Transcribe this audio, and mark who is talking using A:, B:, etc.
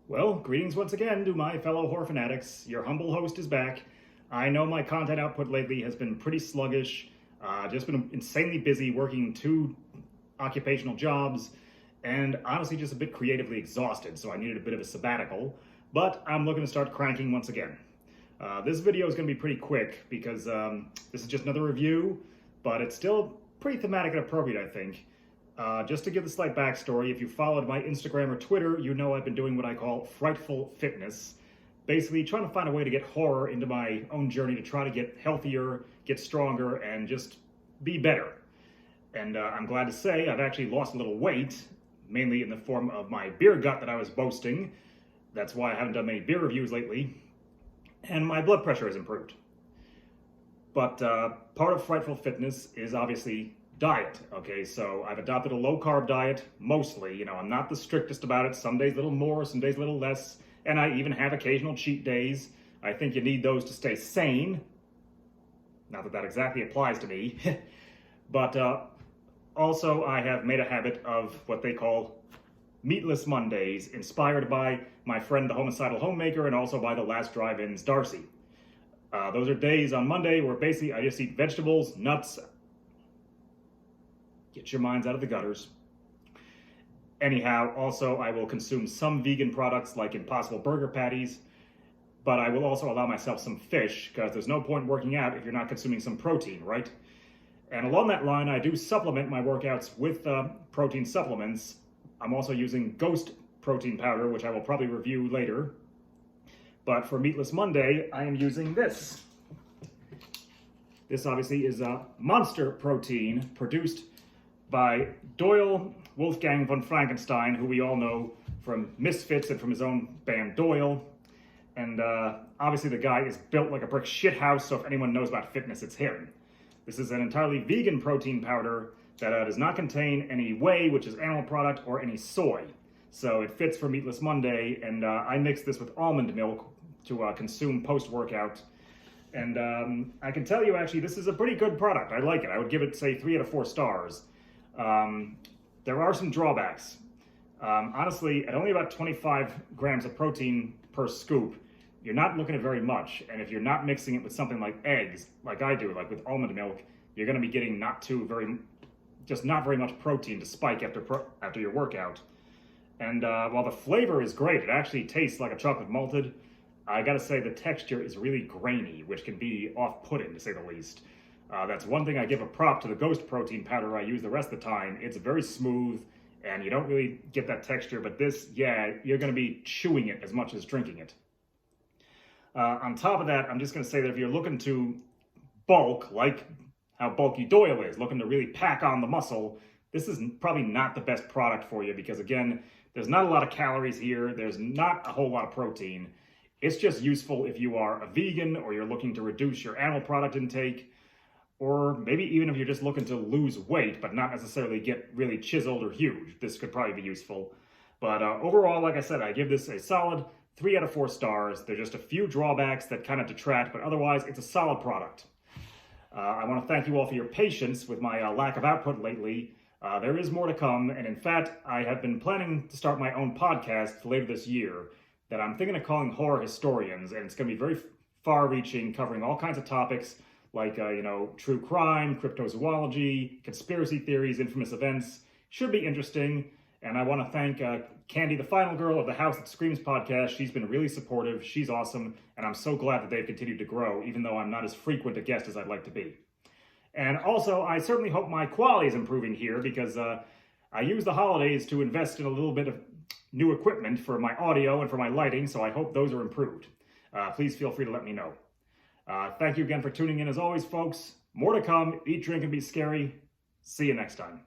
A: Well, greetings once again to my fellow horror fanatics. Your humble host is back. I know my content output lately has been pretty sluggish. Just been insanely busy working 2 occupational jobs, and honestly just a bit creatively exhausted, so I needed a bit of a sabbatical. But I'm looking to start cranking once again. This video is going to be pretty quick because this is just another review, but it's still pretty thematic and appropriate, I think. Just to give the slight backstory, if you followed my Instagram or Twitter, you know I've been doing what I call frightful fitness. Basically trying to find a way to get horror into my own journey to try to get healthier, get stronger, and just be better. And I'm glad to say I've actually lost a little weight, mainly in the form of my beer gut that I was boasting. That's why I haven't done many beer reviews lately. And my blood pressure has improved. But part of frightful fitness is obviously diet, okay? So I've adopted a low-carb diet, mostly. You know, I'm not the strictest about it. Some days a little more, some days a little less. And I even have occasional cheat days. I think you need those to stay sane. Not that that exactly applies to me. But also I have made a habit of what they call Meatless Mondays, inspired by my friend the homicidal homemaker and also by the Last Drive-In's Darcy. Those are days on Monday where basically I just eat vegetables, nuts. Get your minds out of the gutters. Anyhow, also I will consume some vegan products like Impossible Burger patties, but I will also allow myself some fish because there's no point working out if you're not consuming some protein, right? And along that line, I do supplement my workouts with protein supplements. I'm also using Ghost protein powder, which I will probably review later. But for Meatless Monday, I am using this. This obviously is a monster protein produced by Doyle Wolfgang Von Frankenstein, who we all know from Misfits and from his own band Doyle. And obviously the guy is built like a brick shithouse, so if anyone knows about fitness, it's him. This is an entirely vegan protein powder that does not contain any whey, which is animal product, or any soy. So it fits for Meatless Monday, and I mix this with almond milk to consume post-workout. And I can tell you, actually, this is a pretty good product. I like it. I would give it, say, 3 out of 4 stars. There are some drawbacks. Honestly, at only about 25 grams of protein per scoop, you're not looking at very much. And if you're not mixing it with something like eggs, like I do, like with almond milk, you're going to be getting not very much protein to spike after your workout. And while the flavor is great, it actually tastes like a chocolate malted. I gotta say the texture is really grainy, which can be off-putting to say the least. That's one thing I give a prop to the Ghost protein powder I use the rest of the time. It's very smooth, and you don't really get that texture, but this, yeah, you're going to be chewing it as much as drinking it. On top of that, I'm just going to say that if you're looking to bulk, like how bulky Doyle is, looking to really pack on the muscle, this is probably not the best product for you because, again, there's not a lot of calories here. There's not a whole lot of protein. It's just useful if you are a vegan or you're looking to reduce your animal product intake, or maybe even if you're just looking to lose weight, but not necessarily get really chiseled or huge. This could probably be useful. But overall, like I said, I give this a solid 3 out of 4 stars. There's just a few drawbacks that kind of detract, but otherwise, it's a solid product. I want to thank you all for your patience with my lack of output lately. There is more to come, and in fact, I have been planning to start my own podcast later this year that I'm thinking of calling Horror Historians, and it's going to be very far-reaching, covering all kinds of topics, like, true crime, cryptozoology, conspiracy theories, infamous events. Should be interesting. And I want to thank Candy, the final girl of the House That Screams podcast. She's been really supportive. She's awesome. And I'm so glad that they've continued to grow, even though I'm not as frequent a guest as I'd like to be. And also, I certainly hope my quality is improving here because I use the holidays to invest in a little bit of new equipment for my audio and for my lighting, so I hope those are improved. Please feel free to let me know. Thank you again for tuning in as always, folks. More to come. Eat, drink, and be scary. See you next time.